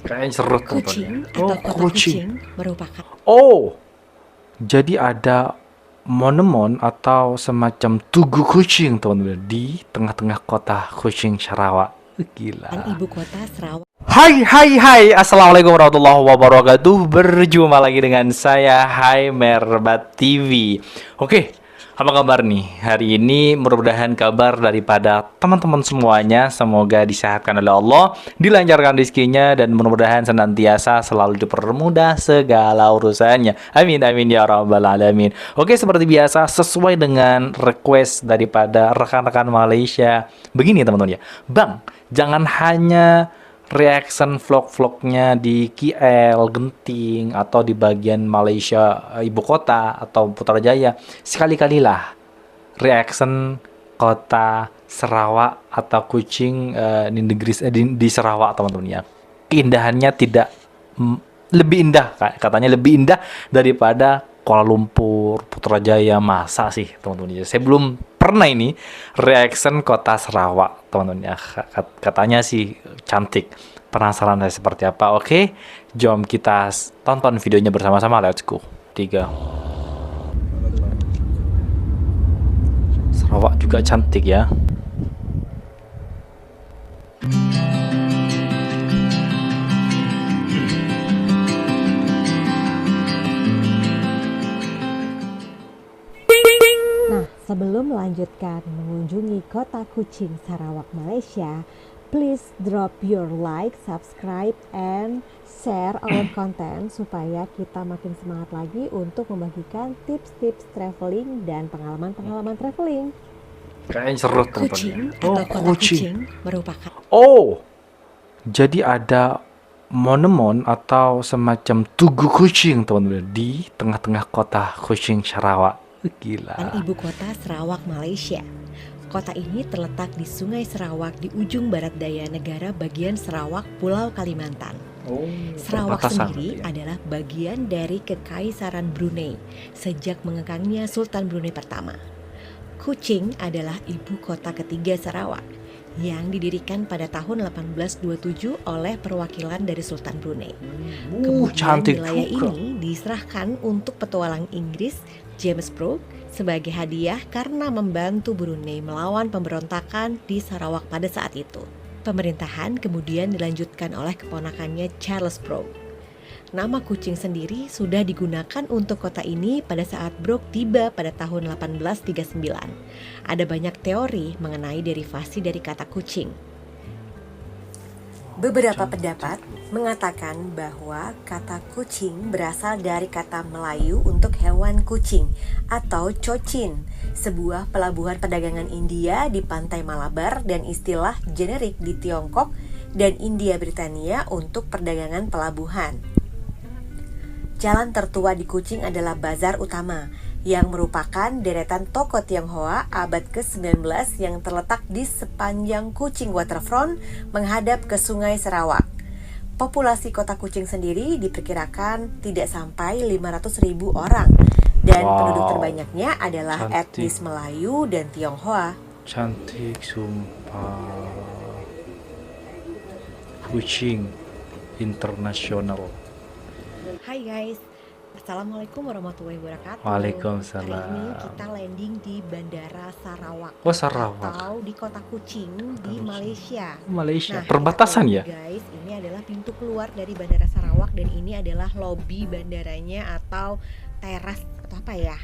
Kayaknya seru tontonnya. Kucing Oh, atau kota kucing. kucing merupakan Oh, jadi ada monumen atau semacam tugu kucing teman-teman di tengah-tengah kota Kucing Sarawak. Gila. ibu kota Sarawak. Hai, assalamualaikum warahmatullahi wabarakatuh. Berjumpa lagi dengan saya, Hai Merbat TV. Oke, apa kabar nih? Hari ini mudah-mudahan kabar daripada teman-teman semuanya semoga disehatkan oleh Allah, dilancarkan rezekinya, dan mudah-mudahan senantiasa selalu dipermudah segala urusannya. Amin, amin ya rabbal alamin. Oke, seperti biasa, sesuai dengan request daripada rekan-rekan Malaysia. Begini teman-teman ya, Bang, jangan hanya reaction vlog-vlognya di KL, Genting, atau di bagian Malaysia, ibu kota, atau Putrajaya. Sekali-kalilah reaction kota Sarawak atau Kuching di negeri di Sarawak, teman-teman ya. Keindahannya tidak lebih indah, katanya lebih indah daripada Kuala Lumpur, Putrajaya. Masa sih, teman-teman ya? Saya belum pernah ini reaction kota Sarawak, teman-teman ya. Katanya sih cantik. Penasaran saya seperti apa? Oke, jom kita tonton videonya bersama-sama. Let's go. 3. Sarawak juga cantik ya. Nah, sebelum melanjutkan mengunjungi kota Kuching, Sarawak, Malaysia, please drop your like, subscribe, and share our content supaya kita makin semangat lagi untuk membagikan tips-tips traveling dan pengalaman-pengalaman traveling. Kayaknya seru Kuching tontonnya. Oh, atau kota kucing merupakan Oh, jadi ada monumen atau semacam tugu kucing, teman-teman, di tengah-tengah kota Kuching Sarawak. Gila. ibu kota Sarawak, Malaysia. Kota ini terletak di Sungai Sarawak di ujung barat daya negara bagian Sarawak, Pulau Kalimantan. Oh, Sarawak perbatasan sendiri berarti ya. adalah bagian dari Kekaisaran Brunei sejak mengekangnya Sultan Brunei pertama. Kuching adalah ibu kota ketiga Sarawak yang didirikan pada tahun 1827 oleh perwakilan dari Sultan Brunei. Kemudian Cantik wilayah juga. ini diserahkan untuk petualang Inggris James Brooke sebagai hadiah karena membantu Brunei melawan pemberontakan di Sarawak pada saat itu. Pemerintahan kemudian dilanjutkan oleh keponakannya Charles Brooke. Nama Kuching sendiri sudah digunakan untuk kota ini pada saat Brooke tiba pada tahun 1839. Ada banyak teori mengenai derivasi dari kata kucing. Beberapa pendapat mengatakan bahwa kata kucing berasal dari kata Melayu untuk hewan kucing atau cocin, sebuah pelabuhan perdagangan India di pantai Malabar dan istilah generik di Tiongkok dan India Britania untuk perdagangan pelabuhan. Jalan tertua di Kuching adalah Bazar Utama, yang merupakan deretan toko Tionghoa abad ke-19 yang terletak di sepanjang Kuching Waterfront menghadap ke Sungai Sarawak. Populasi kota Kuching sendiri diperkirakan tidak sampai 500.000 orang, dan penduduk terbanyaknya adalah etnis Melayu dan Tionghoa. Cantik sumpah. Kuching Internasional. Hai guys, Assalamualaikum warahmatullahi wabarakatuh. Waalaikumsalam. Hari ini kita landing di Bandara Sarawak. Oh, Sarawak. Atau di kota Kuching di Malaysia. Malaysia, Nah, perbatasan ya? guys, ini adalah pintu keluar dari Bandara Sarawak dan ini adalah lobi bandaranya atau teras atau apa ya?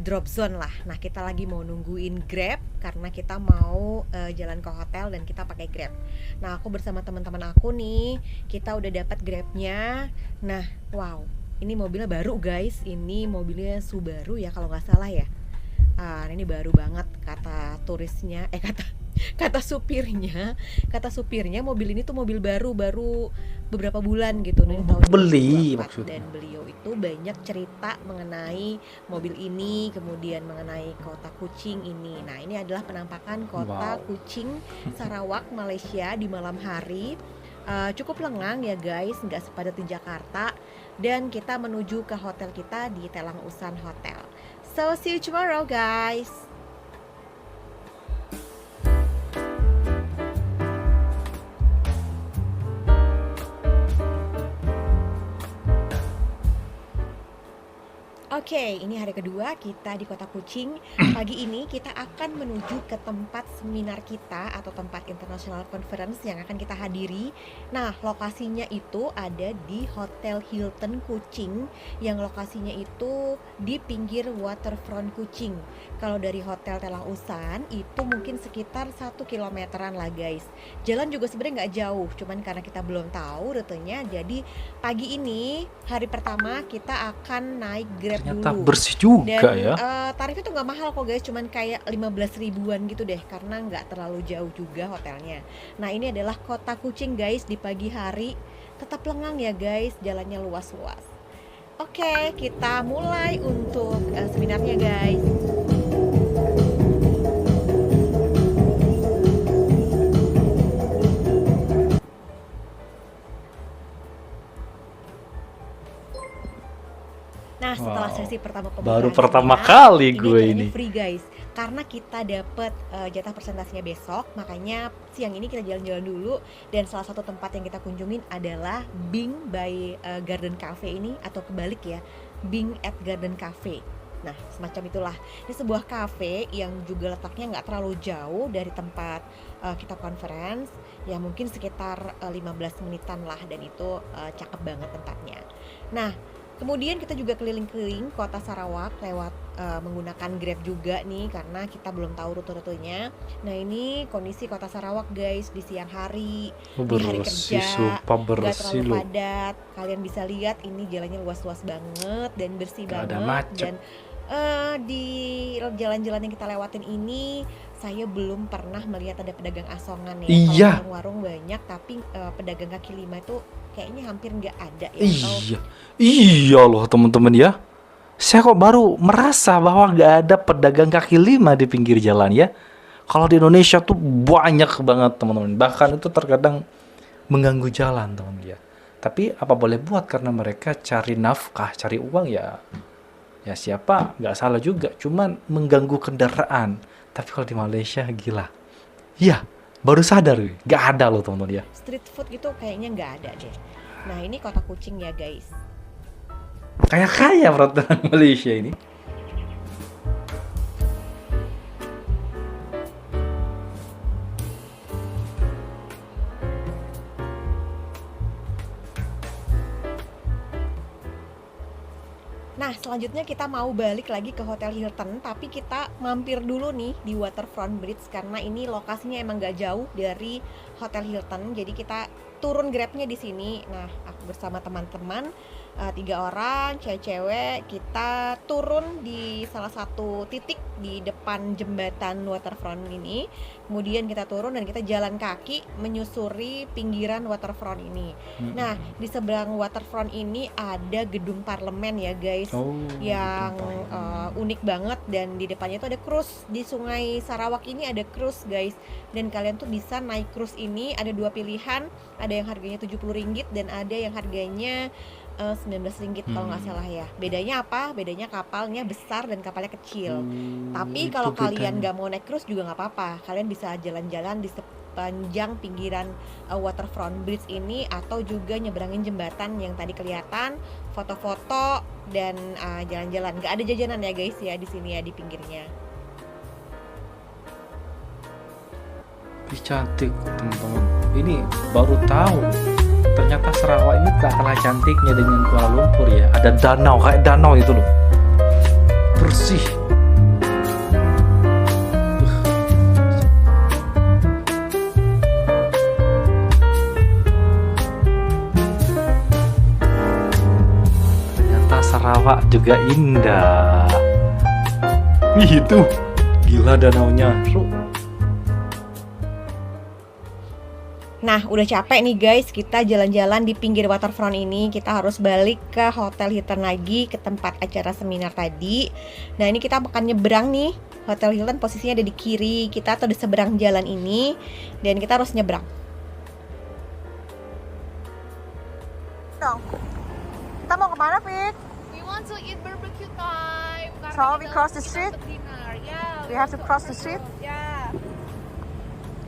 Drop zone lah. Nah, kita lagi mau nungguin Grab karena kita mau jalan ke hotel dan kita pakai Grab. Nah, aku bersama teman-teman aku nih, kita udah dapat Grabnya. Nah, wow, ini mobilnya baru guys. Ini mobilnya Subaru ya kalau nggak salah ya. Ini baru banget kata turisnya, kata supirnya mobil ini tuh mobil baru beberapa bulan gitu nih, tahun Beli 2024. maksudnya. Dan beliau itu banyak cerita mengenai mobil ini, kemudian mengenai kota Kuching ini. Nah, ini adalah penampakan kota Kuching Sarawak, Malaysia di malam hari. Cukup lengang ya guys, nggak sepadat di Jakarta. Dan kita menuju ke hotel kita di Telang Usan Hotel. So see you tomorrow guys. Oke, ini hari kedua kita di Kota Kucing. Pagi ini kita akan menuju ke tempat seminar kita atau tempat international conference yang akan kita hadiri. Nah, lokasinya itu ada di Hotel Hilton Kucing, yang lokasinya itu di pinggir waterfront Kucing. Kalau dari Hotel Telang Usan itu mungkin sekitar 1 kilometeran lah guys. Jalan juga sebenarnya nggak jauh, cuman karena kita belum tahu rutenya, jadi pagi ini hari pertama kita akan naik Grab Ternyata dulu. bersih juga Dan ya. tarifnya tuh nggak mahal kok guys, cuman kayak 15 ribuan gitu deh, karena nggak terlalu jauh juga hotelnya. Nah, ini adalah Kota Kucing guys di pagi hari. Tetap lengang ya guys, jalannya luas-luas. Oke, kita mulai untuk seminarnya guys. Nah, setelah Wow. sesi pertama Baru pembukaan pertama seminar, kali gue acaranya ini. free guys. Karena kita dapet jatah presentasinya besok, makanya siang ini kita jalan-jalan dulu. Dan salah satu tempat yang kita kunjungin adalah Bing by Garden Cafe ini, atau kebalik ya, Bing at Garden Cafe. Nah, semacam itulah. Ini sebuah cafe yang juga letaknya nggak terlalu jauh dari tempat kita conference, ya mungkin sekitar 15 menitan lah, dan itu cakep banget tempatnya. Nah, kemudian kita juga keliling-keliling kota Sarawak lewat menggunakan Grab juga nih, karena kita belum tahu rute-rutenya. Nah, ini kondisi kota Sarawak guys di siang hari, di hari Bersih, kerja, sumpah nggak bersih terlalu loh. padat. Kalian bisa lihat ini jalannya luas-luas banget dan bersih Gak ada banget. macet. Dan di jalan-jalan yang kita lewatin ini, saya belum pernah melihat ada pedagang asongan ya. Kalau Iya, warung-warung banyak, tapi pedagang kaki lima itu kayaknya hampir nggak ada ya. Atau iya, iya loh teman-teman ya. Saya kok baru merasa bahwa gak ada pedagang kaki lima di pinggir jalan ya. Kalau di Indonesia tuh banyak banget teman-teman. Bahkan itu terkadang mengganggu jalan teman ya. Tapi apa boleh buat, karena mereka cari nafkah, cari uang ya. Ya siapa nggak salah juga. Cuman mengganggu kendaraan. Tapi kalau di Malaysia gila. Ya, baru sadar gue. Gak ada loh teman-teman ya. street food gitu kayaknya nggak ada deh. Nah, ini Kota Kucing ya guys. Kayak kaya peraturan Malaysia ini. Nah, selanjutnya kita mau balik lagi ke Hotel Hilton, tapi kita mampir dulu nih di Waterfront Bridge, karena ini lokasinya emang gak jauh dari Hotel Hilton. Jadi kita turun Grabnya di sini. Nah, aku bersama teman-teman 3 orang, cewek-cewek, kita turun di salah satu titik di depan jembatan Waterfront ini. Kemudian kita turun dan kita jalan kaki menyusuri pinggiran Waterfront ini. Nah, di seberang Waterfront ini ada gedung parlemen ya guys, Oh, yang gedung parlemen. unik banget. Dan di depannya itu ada cruise. Di Sungai Sarawak ini ada cruise guys, dan kalian tuh bisa naik cruise ini. Ada 2 pilihan, ada yang harganya Rp70 dan ada yang harganya Rp19 kalau nggak salah ya. Bedanya apa? Bedanya kapalnya besar dan kapalnya kecil. Tapi Itu kalau kalian bedanya. nggak mau naik cruise juga nggak apa-apa, kalian bisa jalan-jalan di sepanjang pinggiran Waterfront Bridge ini, atau juga nyeberangin jembatan yang tadi kelihatan, foto-foto dan jalan-jalan. Nggak ada jajanan ya guys ya di sini ya, di pinggirnya. Ih, cantik teman-teman. Ini baru tahu. Ternyata Sarawak ini tak kalah cantiknya dengan Kuala Lumpur ya. Ada danau, kayak danau itu loh. Bersih. Ternyata Sarawak juga indah. Ih, itu gila danaunya. Nah, udah capek nih guys, kita jalan-jalan di pinggir waterfront ini. Kita harus balik ke Hotel Hilton lagi, ke tempat acara seminar tadi. Nah, ini kita akan nyebrang nih. Hotel Hilton posisinya ada di kiri kita atau di seberang jalan ini, dan kita harus nyebrang. Kita mau kemana, Pik? We want to eat barbecue time. Karena So, we kita- cross the kita street? untuk dinner. Yeah, We have to cross the street? Yeah.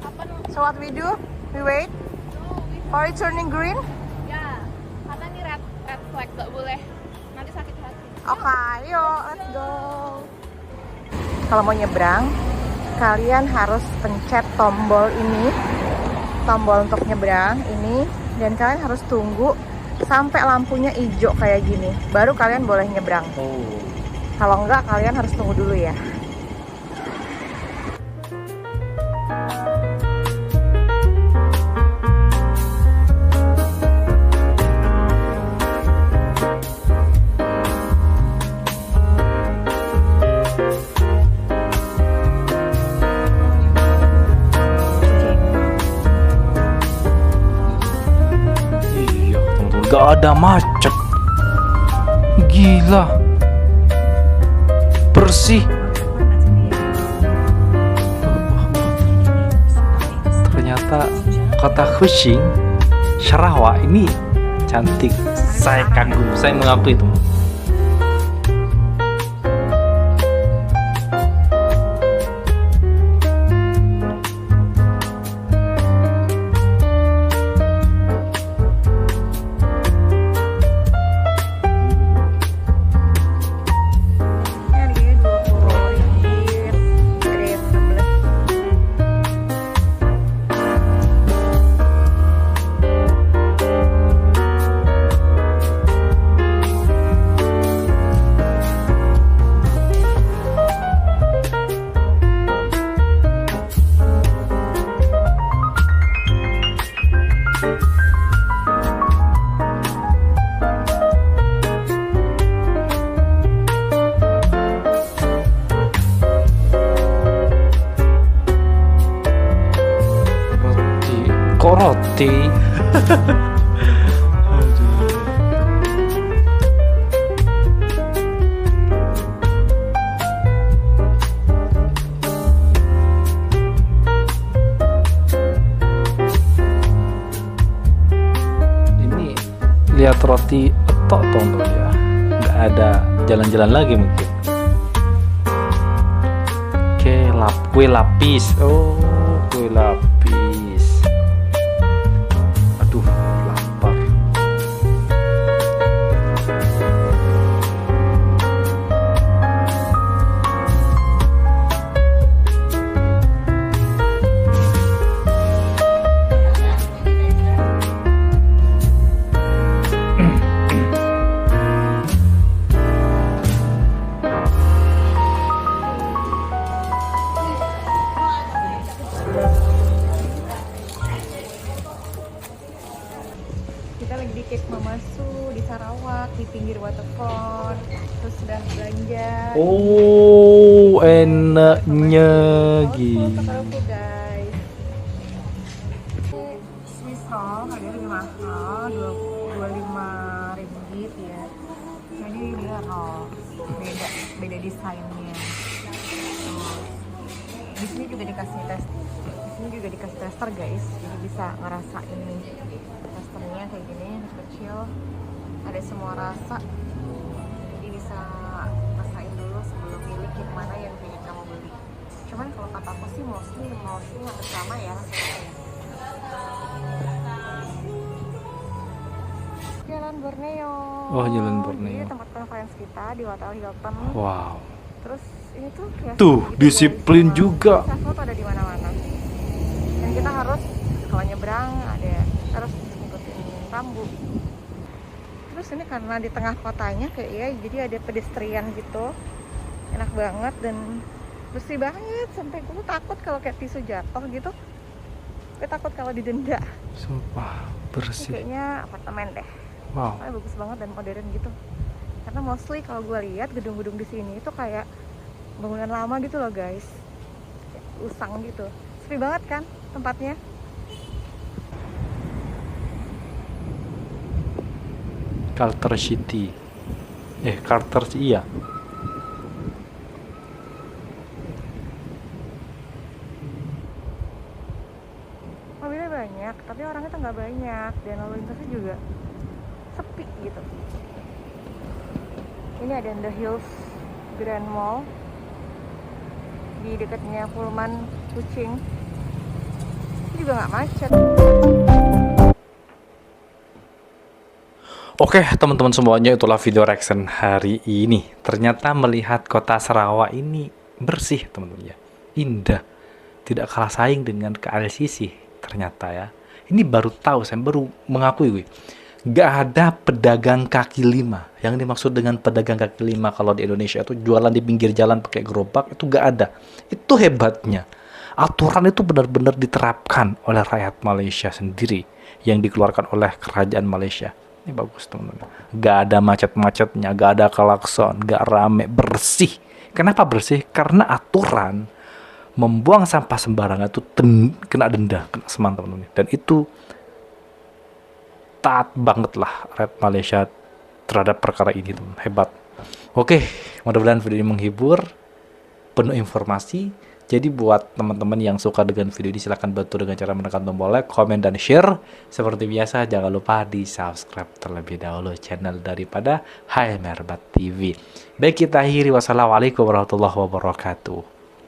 Apa dong? So what we do? We wait No, we for it turning green. ya. Karena ini red flag gak boleh. Nanti sakit hati. Oke, yuk. let's go. Kalau mau nyebrang, kalian harus pencet tombol ini, tombol untuk nyebrang ini, dan kalian harus tunggu sampai lampunya hijau kayak gini, baru kalian boleh nyebrang. Kalau enggak, kalian harus tunggu dulu ya. Gak ada macet. Gila. Bersih. Ternyata kota Kuching, Sarawak ini cantik. Saya kagum, saya mengakui itu. Kok roti? Ini lihat roti etok tombol ya, nggak ada jalan-jalan lagi mungkin. Kue lapis. Oh, kue lapis. Aduh, lapar. Kita lagi di Cave Mamasu di Sarawak, di pinggir waterfront. Terus sudah belanja. Oh, enaknya gitu. Colorful guys. Swiss roll harganya lebih mahal, 25 ringgit ya. Jadi dia roll beda desainnya. Tuh. Di sini juga dikasih tester guys, jadi bisa ngerasain nih testernya kayak gini kecil, ada semua rasa, jadi bisa rasain dulu sebelum milih yang mana yang pengen kamu beli. Cuman kalau kata aku sih mostly hampir sama ya rasanya. Jalan Borneo. Oh, Jalan Borneo. Ini tempat conference kita di Hotel Hilton. Wow. Terus ini tuh kayak Tuh, gitu, disiplin guys. juga. Travel tuh ada di mana-mana. Dan kita harus kalau nyebrang harus ngikutin rambu. Terus ini karena di tengah kotanya kayak ya, jadi ada pedestrian gitu. Enak banget dan bersih banget sampai gue takut kalau kayak tisu jatuh gitu. Gue takut kalau didenda. Sumpah, Ini bersih. kayaknya apartemen deh. Wow. Soalnya bagus banget dan modern gitu. Karena mostly kalau gue lihat gedung-gedung di sini itu kayak bangunan lama gitu loh guys, kayak usang gitu. Sepi banget kan tempatnya. Carter City. Carter iya. Mobilnya banyak, tapi orangnya tuh nggak banyak dan lalu lintasnya juga sepi gitu. Ini ada The Hills Grand Mall di dekatnya Pullman Kuching. Ini juga nggak macet. Oke, teman-teman semuanya, itulah video reaction hari ini. Ternyata melihat kota Sarawak ini bersih, teman-teman ya. Indah. Tidak kalah saing dengan KLCC ternyata ya. Ini baru tahu, saya baru mengakui, gak ada pedagang kaki lima. Yang dimaksud dengan pedagang kaki lima kalau di Indonesia itu jualan di pinggir jalan pakai gerobak, itu gak ada. Itu hebatnya. Aturan itu benar-benar diterapkan oleh rakyat Malaysia sendiri, yang dikeluarkan oleh kerajaan Malaysia. Ini bagus, teman-teman. Gak ada macet-macetnya, gak ada klakson, gak rame, bersih. Kenapa bersih? Karena aturan membuang sampah sembarangan itu kena denda, kena seman, teman-teman. Dan itu taat banget lah rakyat Malaysia terhadap perkara ini, teman. Hebat. Oke, mudah-mudahan video ini menghibur, penuh informasi. Jadi buat teman-teman yang suka dengan video ini, silahkan bantu dengan cara menekan tombol like, komen, dan share. Seperti biasa, jangan lupa di subscribe terlebih dahulu channel daripada HMR TV. Baik, kita akhiri. Wassalamualaikum warahmatullahi wabarakatuh.